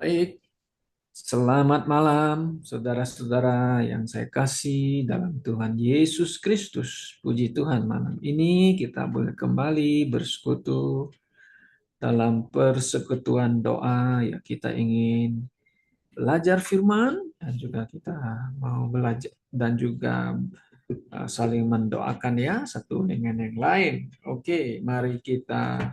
Baik, selamat malam saudara-saudara yang saya kasih dalam Tuhan Yesus Kristus. Puji Tuhan, malam ini kita boleh kembali bersekutu dalam persekutuan doa. Ya, kita ingin belajar firman dan juga kita mau belajar dan juga saling mendoakan ya satu dengan yang lain. Oke, mari kita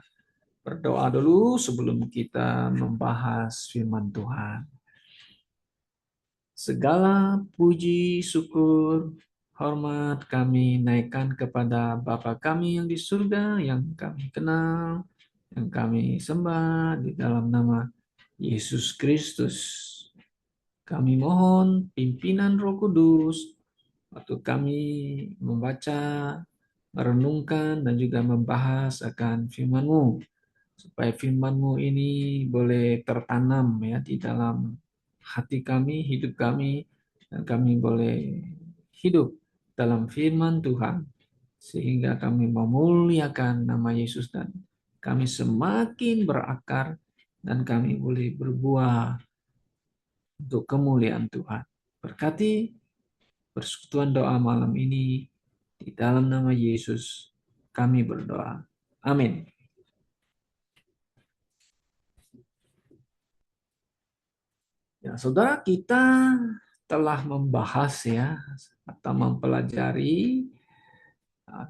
berdoa dulu sebelum kita membahas firman Tuhan. Segala puji, syukur, hormat kami naikkan kepada Bapa kami yang di surga, yang kami kenal, yang kami sembah di dalam nama Yesus Kristus. Kami mohon pimpinan Roh Kudus waktu kami membaca, merenungkan, dan juga membahas akan firman-Mu, supaya firman-Mu ini boleh tertanam ya di dalam hati kami, hidup kami, dan kami boleh hidup dalam firman Tuhan, sehingga kami memuliakan nama Yesus dan kami semakin berakar dan kami boleh berbuah untuk kemuliaan Tuhan. Berkati persekutuan doa malam ini di dalam nama Yesus kami berdoa. Amin. Ya, saudara, kita telah membahas ya atau mempelajari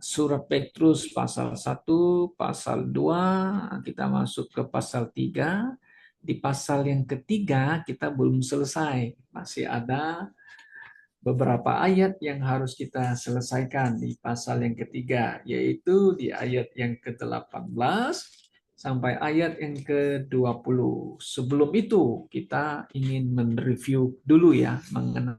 surat Petrus pasal 1, pasal 2, kita masuk ke pasal 3. Di pasal yang ketiga kita belum selesai. Masih ada beberapa ayat yang harus kita selesaikan di pasal yang ketiga, yaitu di ayat yang ke-18 sampai ayat yang ke-20. Sebelum itu, kita ingin mereview dulu ya mengenai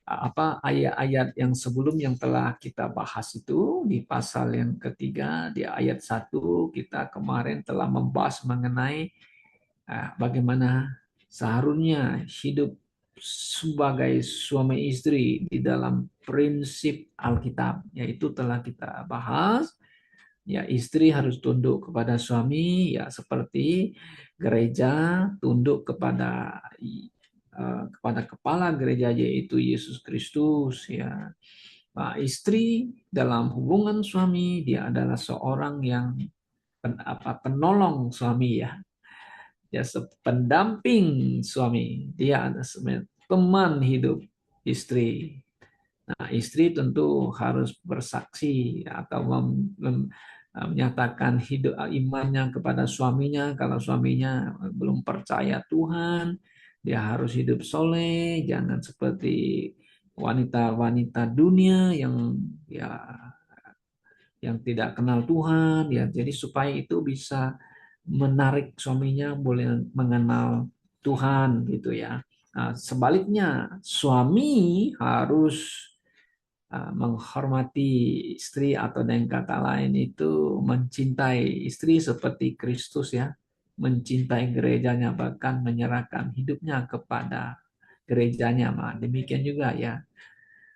apa ayat-ayat yang sebelum yang telah kita bahas itu di pasal yang ketiga di ayat 1 kita kemarin telah membahas mengenai bagaimana seharusnya hidup sebagai suami istri di dalam prinsip Alkitab, yaitu telah kita bahas. Ya, istri harus tunduk kepada suami, ya seperti gereja tunduk kepada kepala gereja yaitu Yesus Kristus. Ya, istri dalam hubungan suami dia adalah seorang yang penolong suami ya, ya pendamping suami, dia ada teman hidup istri. Nah, istri tentu harus bersaksi atau menyatakan hidup imannya kepada suaminya. Kalau suaminya belum percaya Tuhan, dia harus hidup soleh, jangan seperti wanita-wanita dunia yang tidak kenal Tuhan ya. Jadi supaya itu bisa menarik suaminya boleh mengenal Tuhan gitu ya. Nah, sebaliknya suami harus menghormati istri atau dengan kata lain itu mencintai istri seperti Kristus ya, mencintai gerejanya bahkan menyerahkan hidupnya kepada gerejanya. Demikian juga ya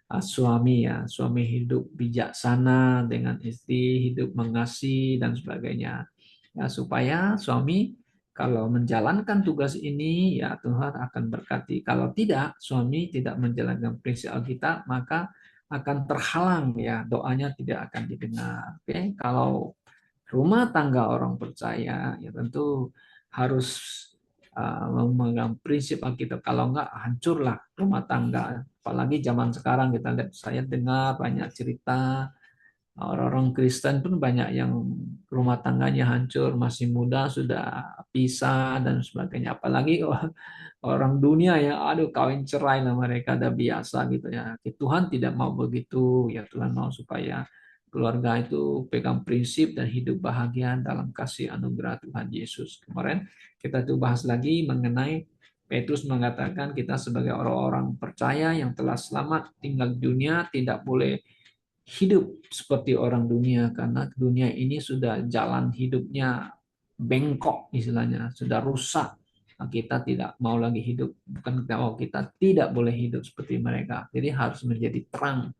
suami ya, suami hidup bijaksana dengan istri, hidup mengasihi dan sebagainya. Ya, supaya suami kalau menjalankan tugas ini ya Tuhan akan berkati. Kalau tidak, suami tidak menjalankan prinsip Alkitab, maka akan terhalang ya, doanya tidak akan didengar. Oke, kalau rumah tangga orang percaya ya tentu harus memegang prinsip Alkitab. Kalau enggak hancurlah rumah tangga. Apalagi zaman sekarang kita lihat, saya dengar banyak cerita orang-orang Kristen pun banyak yang rumah tangganya hancur, masih muda sudah pisah dan sebagainya. Apalagi orang dunia ya, aduh kawin cerai lah mereka udah biasa gitu ya. Tuhan tidak mau begitu ya, Tuhan mau supaya keluarga itu pegang prinsip dan hidup bahagia dalam kasih anugerah Tuhan Yesus. Kemarin kita tuh bahas lagi mengenai Petrus mengatakan kita sebagai orang-orang percaya yang telah selamat tinggal di dunia tidak boleh hidup seperti orang dunia, karena dunia ini sudah jalan hidupnya bengkok istilahnya, sudah rusak. Nah, kita tidak mau lagi hidup, bukan kita mau, kita tidak boleh hidup seperti mereka. Jadi harus menjadi terang,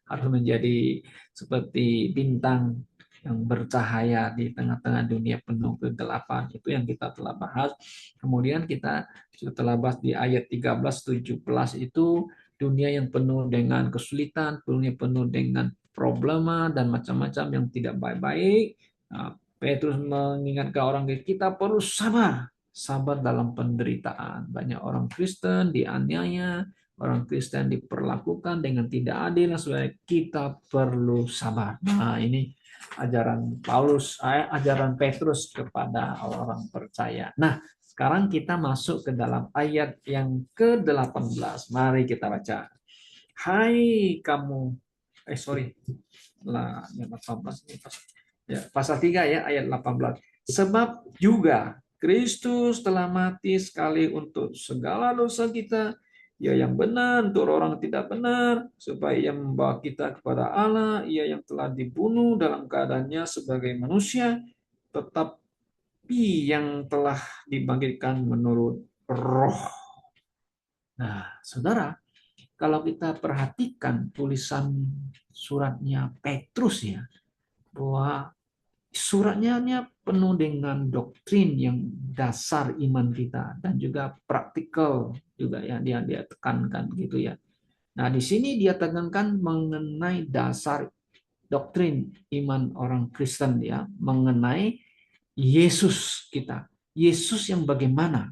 harus menjadi seperti bintang yang bercahaya di tengah-tengah dunia penuh kegelapan. Itu yang kita telah bahas. Kemudian kita juga telah bahas di ayat 13-17 itu dunia yang penuh dengan kesulitan, dunia penuh dengan problema dan macam-macam yang tidak baik-baik. Nah, Petrus mengingatkan orang kita perlu sabar, sabar dalam penderitaan. Banyak orang Kristen dianiaya, orang Kristen diperlakukan dengan tidak adil, supaya kita perlu sabar. Nah, ini ajaran Paulus, ajaran Petrus kepada orang percaya. Nah, sekarang kita masuk ke dalam ayat yang ke-18. Mari kita baca. Hai kamu, sorry, lah yang 18 ini ya, pasal 3 ya ayat 18. Sebab juga Kristus telah mati sekali untuk segala dosa kita, ia yang benar untuk orang tidak benar, supaya ia membawa kita kepada Allah, ia yang telah dibunuh dalam keadaannya sebagai manusia, tetapi yang telah dibangkitkan menurut roh. Nah, saudara, kalau kita perhatikan tulisan suratnya Petrus ya, bahwa suratnya penuh dengan doktrin yang dasar iman kita dan juga praktikal juga ya dia tekankan gitu ya. Nah, di sini dia tekankan mengenai dasar doktrin iman orang Kristen ya, mengenai Yesus kita. Yesus yang bagaimana?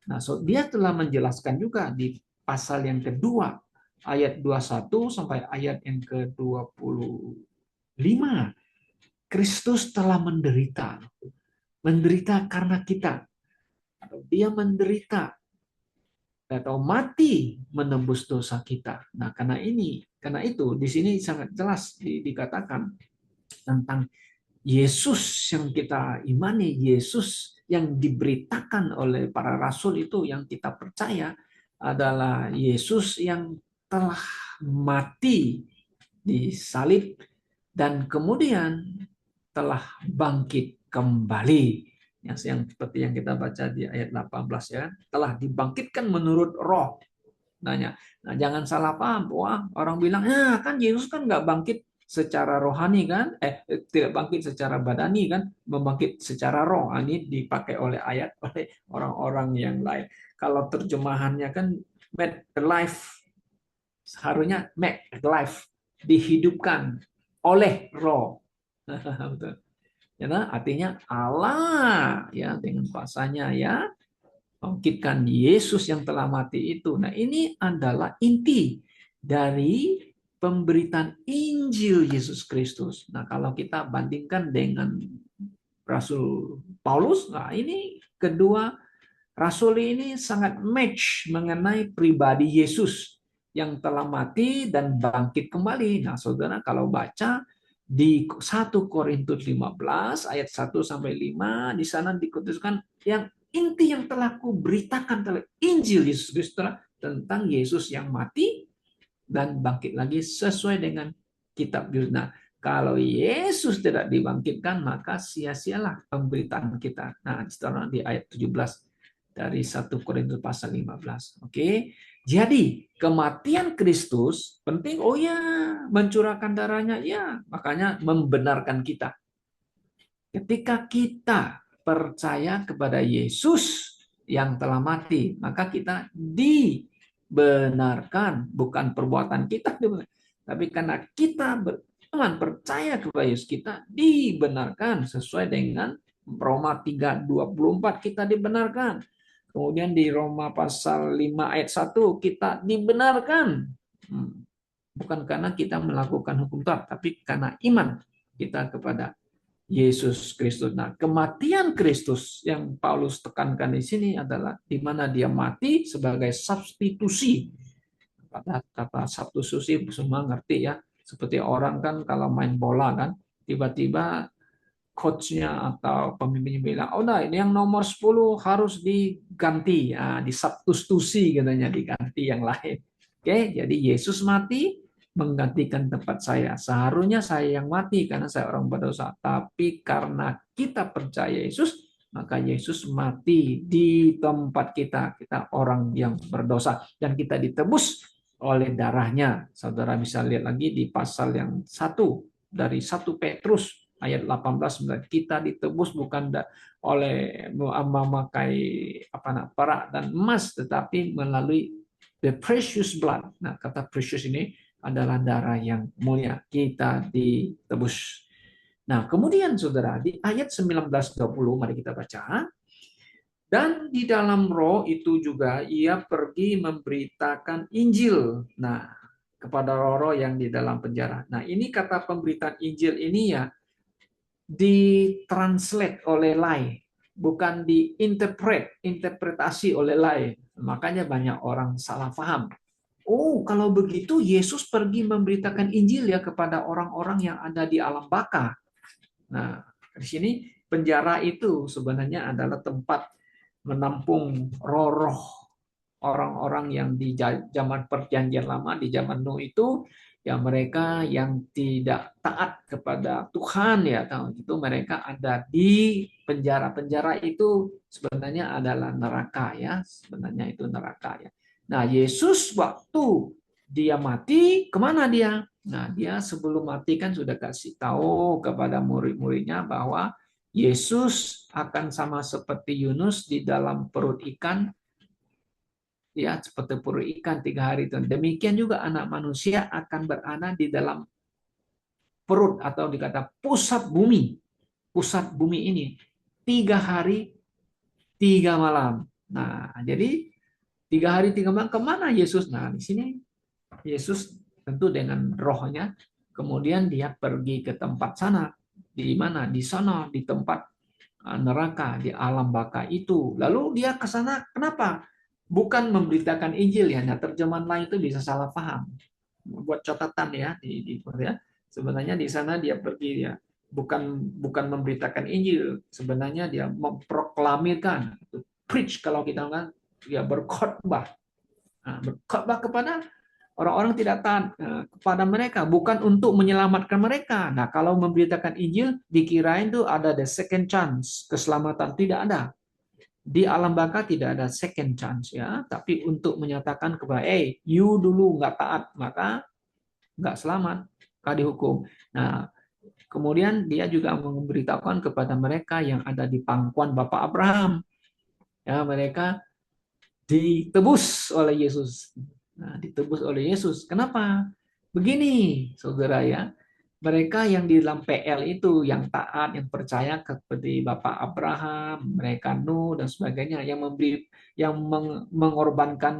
Nah, so dia telah menjelaskan juga di pasal yang kedua ayat 21 sampai ayat yang ke-25. Kristus telah menderita. Menderita karena kita. Dia menderita atau mati menembus dosa kita. Nah, karena itu di sini sangat jelas dikatakan tentang Yesus yang kita imani, Yesus yang diberitakan oleh para rasul itu yang kita percaya adalah Yesus yang telah mati di salib dan kemudian telah bangkit kembali. Yang seperti yang kita baca di ayat 18 ya, telah dibangkitkan menurut roh. Nanya. Nah, jangan salah paham. Wah, orang bilang, ya kan Yesus kan nggak bangkit secara rohani kan? Tidak bangkit secara badani kan? Membangkit secara roh. Ini dipakai oleh ayat oleh orang-orang yang lain. Kalau terjemahannya kan made alive, seharusnya make alive, dihidupkan oleh roh. Betul. Ya, artinya Allah ya dengan kuasanya ya bangkitkan Yesus yang telah mati itu. Nah, ini adalah inti dari pemberitaan Injil Yesus Kristus. Nah, kalau kita bandingkan dengan Rasul Paulus, nah ini kedua rasul ini sangat match mengenai pribadi Yesus yang telah mati dan bangkit kembali. Nah, saudara kalau baca di 1 Korintus 15 ayat 1 sampai 5 di sana dikhususkan yang inti yang telah kuberitakan oleh Injil Yesus Kristus tentang Yesus yang mati dan bangkit lagi sesuai dengan kitab Yunus. Nah, kalau Yesus tidak dibangkitkan maka sia-sialah pemberitaan kita. Nah, di ayat 17 dari 1 Korintus pasal 15. Oke. Jadi, kematian Kristus penting. Oh ya, mencurahkan darahnya ya, makanya membenarkan kita. Ketika kita percaya kepada Yesus yang telah mati, maka kita dibenarkan, bukan perbuatan kita, tapi karena kita beriman percaya kepada Yesus, kita dibenarkan sesuai dengan Roma 3:24 kita dibenarkan. Kemudian di Roma pasal 5 ayat 1 kita dibenarkan. Bukan karena kita melakukan hukum Taurat, tapi karena iman kita kepada Yesus Kristus. Nah, kematian Kristus yang Paulus tekankan di sini adalah di mana dia mati sebagai substitusi. Kata substitusi semua ngerti ya. Seperti orang kan kalau main bola kan, tiba-tiba coachnya atau pemimpinnya bilang, oh nah ini yang nomor 10 harus diganti, disubstitusi katanya, diganti yang lain. Oke, jadi Yesus mati menggantikan tempat saya. Seharusnya saya yang mati karena saya orang berdosa. Tapi karena kita percaya Yesus, maka Yesus mati di tempat kita. Kita orang yang berdosa. Dan kita ditebus oleh darahnya. Saudara bisa lihat lagi di pasal yang 1 dari 1 Petrus ayat 18, kita ditebus bukan oleh memakai perak dan emas, tetapi melalui the precious blood. Nah, kata precious ini adalah darah yang mulia. Kita ditebus. Nah, kemudian saudara, di ayat 19-20, mari kita baca. Dan di dalam roh itu juga ia pergi memberitakan Injil. Nah, kepada roh-roh yang di dalam penjara. Nah, ini kata pemberitaan Injil ini ya ditranslate oleh Lai, bukan interpretasi oleh Lai. Makanya banyak orang salah paham. Oh, kalau begitu Yesus pergi memberitakan Injil ya kepada orang-orang yang ada di alam baka. Nah, di sini penjara itu sebenarnya adalah tempat menampung roh-roh orang-orang yang di zaman perjanjian lama, di zaman Nuh itu, ya mereka yang tidak taat kepada Tuhan, ya itu mereka ada di penjara-penjara itu sebenarnya adalah neraka, ya sebenarnya itu neraka, ya. Nah, Yesus waktu dia mati kemana dia? Nah, dia sebelum mati kan sudah kasih tahu kepada murid-muridnya bahwa Yesus akan sama seperti Yunus di dalam perut ikan, ya seperti perut ikan 3 hari itu. Demikian juga anak manusia akan berada di dalam perut atau dikata pusat bumi ini 3 hari 3 malam. Nah, jadi 3 hari 3 malam kemana Yesus? Nah, di sini Yesus tentu dengan rohnya, kemudian dia pergi ke tempat sana. Di mana? Di sana, di tempat neraka, di alam baka itu. Lalu dia ke sana, kenapa? Bukan memberitakan Injil, ya. Nah, terjemahan lain itu bisa salah paham. Buat catatan ya ya. Sebenarnya di sana dia pergi, ya, bukan memberitakan Injil, sebenarnya dia memproklamirkan, preach kalau kita kan, dia berkhotbah. Nah, berkhotbah kepada orang-orang tidak taat kepada mereka, bukan untuk menyelamatkan mereka. Nah, kalau memberitakan Injil, dikirain tuh ada the second chance, keselamatan. Tidak ada. Di alam baka tidak ada second chance, ya. Tapi untuk menyatakan kepada, you dulu nggak taat, maka nggak selamat, nggak dihukum. Nah, kemudian dia juga memberitakan kepada mereka yang ada di pangkuan Bapak Abraham, ya mereka ditebus oleh Yesus. Nah, ditebus oleh Yesus. Kenapa? Begini, saudara, ya. Mereka yang di dalam PL itu, yang taat, yang percaya seperti Bapak Abraham, mereka Nuh dan sebagainya, yang mengorbankan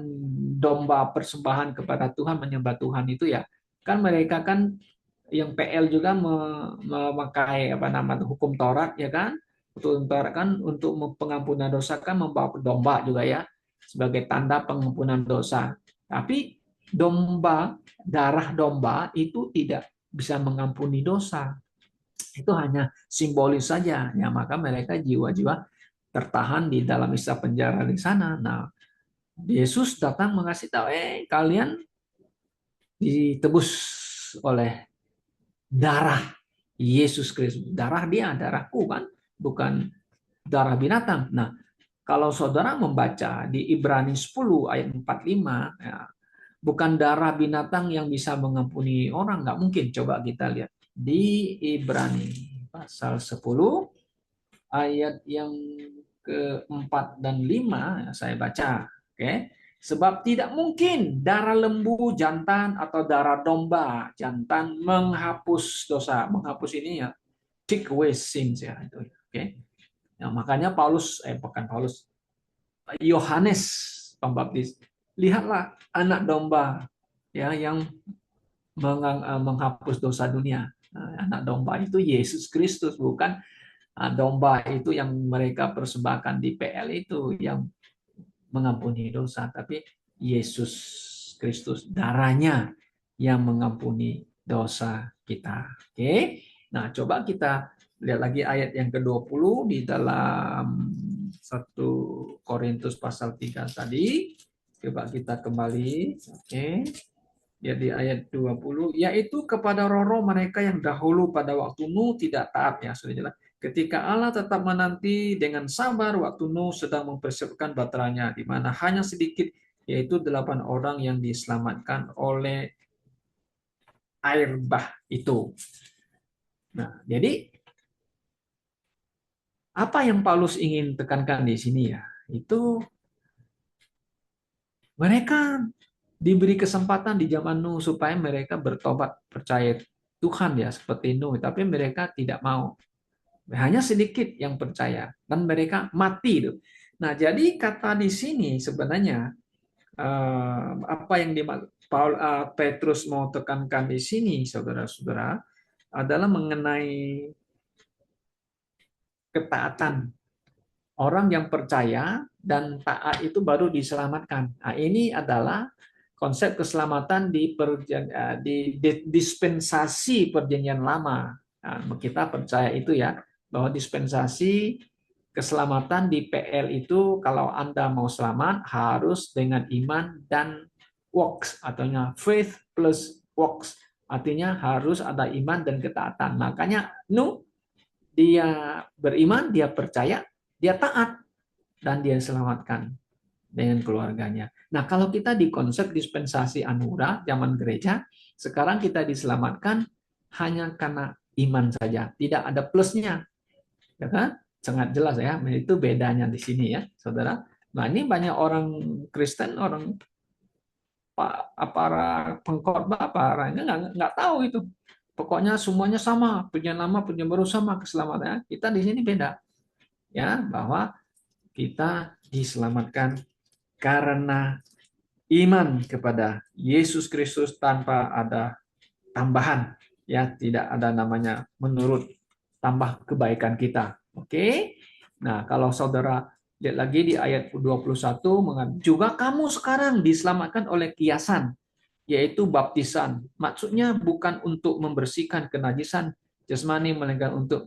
domba persembahan kepada Tuhan, menyembah Tuhan itu, ya. Kan mereka kan yang PL juga memakai hukum Taurat, ya kan? Hukum Taurat kan untuk pengampunan dosa kan membawa domba juga, ya, sebagai tanda pengampunan dosa. Tapi darah domba itu tidak bisa mengampuni dosa. Itu hanya simbolis saja. Ya, maka mereka jiwa-jiwa tertahan di dalam istilah penjara di sana. Nah, Yesus datang mengasih tahu, kalian ditebus oleh darah Yesus Kristus. Darah dia, darahku kan, bukan darah binatang. Nah, kalau saudara membaca di Ibrani 10 ayat 45, ya, bukan darah binatang yang bisa mengampuni orang, nggak mungkin. Coba kita lihat di Ibrani pasal 10 ayat yang keempat dan 5, saya baca. Oke. Sebab tidak mungkin darah lembu jantan atau darah domba jantan menghapus dosa. Menghapus ini ya, take away sins, ya itu. Oke. Nah, makanya Yohanes Pembaptis, lihatlah anak domba, ya yang menghapus dosa dunia. Nah, anak domba itu Yesus Kristus, bukan domba itu yang mereka persembahkan di PL itu yang mengampuni dosa, tapi Yesus Kristus, darahnya yang mengampuni dosa kita. Oke. Nah, coba kita lihat lagi ayat yang ke-20 di dalam 1 Korintus pasal 3 tadi. Coba kita kembali. Oke. Jadi ayat 20, yaitu kepada roh-roh mereka yang dahulu pada waktu Nuh tidak taat, ya sudah jelas. Ketika Allah tetap menanti dengan sabar waktu Nuh sedang mempersiapkan baterainya, di mana hanya sedikit, yaitu 8 orang yang diselamatkan oleh air bah itu. Nah, jadi Apa yang Paulus ingin tekankan di sini ya? Itu mereka diberi kesempatan di zaman Nuh supaya mereka bertobat percaya Tuhan ya seperti Nuh, tapi mereka tidak mau. Hanya sedikit yang percaya dan mereka mati itu. Nah, jadi kata di sini sebenarnya apa yang Petrus mau tekankan di sini, saudara-saudara, adalah mengenai ketaatan. Orang yang percaya dan taat itu baru diselamatkan. Nah, ini adalah konsep keselamatan di dispensasi perjanjian lama. Nah, kita percaya itu ya, bahwa dispensasi keselamatan di PL itu kalau Anda mau selamat harus dengan iman dan works, artinya faith plus works. Artinya harus ada iman dan ketaatan. Makanya dia beriman, dia percaya, dia taat, dan dia selamatkan dengan keluarganya. Nah, kalau kita di konsep dispensasi anugerah zaman gereja, sekarang kita diselamatkan hanya karena iman saja, tidak ada plusnya, ya kan? Sangat jelas ya, itu bedanya di sini ya, saudara. Nah, ini banyak orang Kristen, orang para pengkhotbah, para nggak tahu itu. Pokoknya semuanya sama, perjanjian lama, perjanjian baru sama keselamatannya. Kita di sini beda, ya, bahwa kita diselamatkan karena iman kepada Yesus Kristus tanpa ada tambahan, ya, tidak ada namanya menurut tambah kebaikan kita. Oke. Nah, kalau saudara lihat lagi di ayat 21, juga kamu sekarang diselamatkan oleh kiasan, yaitu baptisan. Maksudnya bukan untuk membersihkan kenajisan jasmani, melainkan untuk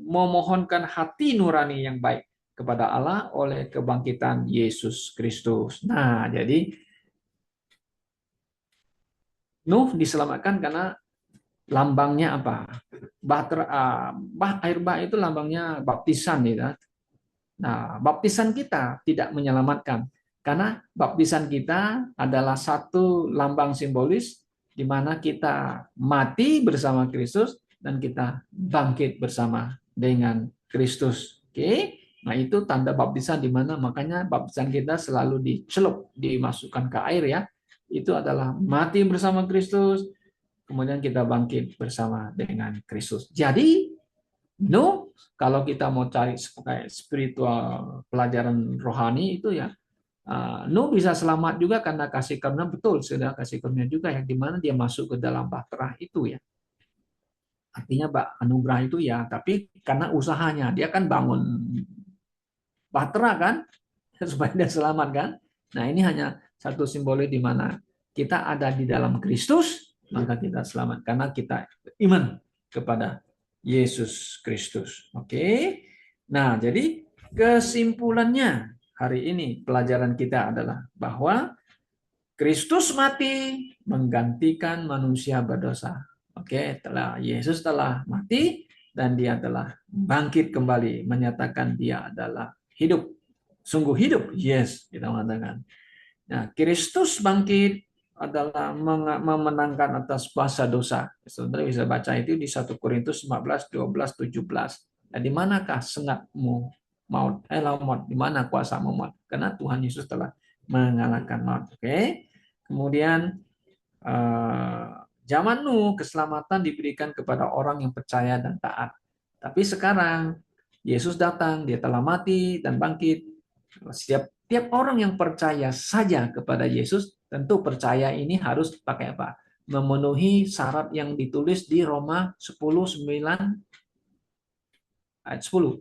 memohonkan hati nurani yang baik kepada Allah oleh kebangkitan Yesus Kristus. Nah, jadi Nuh diselamatkan karena lambangnya apa? Air bah itu lambangnya baptisan ya. Nah, baptisan kita tidak menyelamatkan karena baptisan kita adalah satu lambang simbolis di mana kita mati bersama Kristus dan kita bangkit bersama dengan Kristus. Oke. Nah, itu tanda baptisan di mana makanya baptisan kita selalu dicelup, dimasukkan ke air ya. Itu adalah mati bersama Kristus, kemudian kita bangkit bersama dengan Kristus. Jadi, kalau kita mau cari spiritual pelajaran rohani itu ya, bisa selamat juga karena kasih karunia, betul, sudah kasih karunia juga yang dimana dia masuk ke dalam bahtera itu ya. Artinya anugerah itu ya, tapi karena usahanya dia kan bangun bahtera kan supaya dia selamat kan. Nah, ini hanya satu simbolis di mana kita ada di dalam Kristus, maka kita selamat karena kita iman kepada Yesus Kristus. Oke. Nah, jadi kesimpulannya hari ini pelajaran kita adalah bahwa Kristus mati menggantikan manusia berdosa. Oke, Yesus telah mati dan dia telah bangkit kembali, menyatakan dia adalah hidup. Sungguh hidup, yes, kita mengatakan. Nah, Kristus bangkit adalah memenangkan atas kuasa dosa. Saudara bisa baca itu di 1 Korintus 15, 12, 17. Nah, di manakah sengatmu maut? Maut, di mana kuasamu maut? Karena Tuhan Yesus telah mengalahkan maut. Oke. Kemudian eh, zaman Nuh keselamatan diberikan kepada orang yang percaya dan taat. Tapi sekarang Yesus datang, dia telah mati dan bangkit. Tiap orang yang percaya saja kepada Yesus, tentu percaya ini harus pakai apa? Memenuhi syarat yang ditulis di Roma 10:9 ayat 10.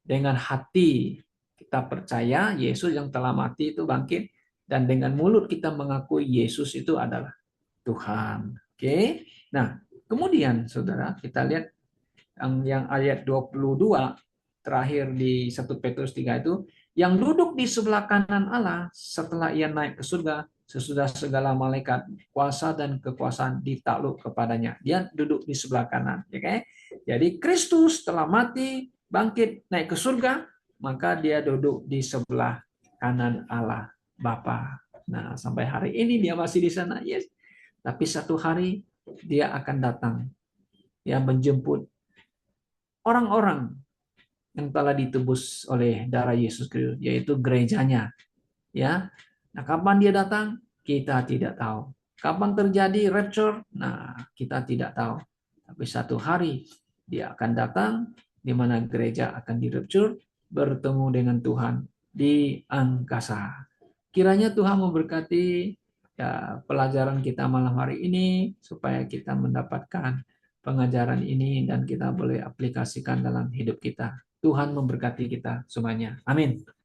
Dengan hati kita percaya Yesus yang telah mati itu bangkit, dan dengan mulut kita mengakui Yesus itu adalah Tuhan. Oke. Nah, kemudian saudara, kita lihat yang ayat 22 terakhir di 1 Petrus 3 itu, yang duduk di sebelah kanan Allah setelah ia naik ke surga sesudah segala malaikat kuasa dan kekuasaan ditakluk kepadanya. Dia duduk di sebelah kanan, ya kan? Jadi Kristus telah mati, bangkit, naik ke surga, maka dia duduk di sebelah kanan Allah Bapa. Nah, sampai hari ini dia masih di sana, yes. Tapi satu hari dia akan datang, ya, menjemput orang-orang yang telah ditebus oleh darah Yesus Kristus, yaitu gerejanya. Ya, nah kapan dia datang? Kita tidak tahu. Kapan terjadi rapture? Nah, kita tidak tahu. Tapi satu hari dia akan datang, di mana gereja akan di-rapture, bertemu dengan Tuhan di angkasa. Kiranya Tuhan memberkati ya, pelajaran kita malam hari ini, supaya kita mendapatkan pengajaran ini dan kita boleh aplikasikan dalam hidup kita. Tuhan memberkati kita semuanya. Amin.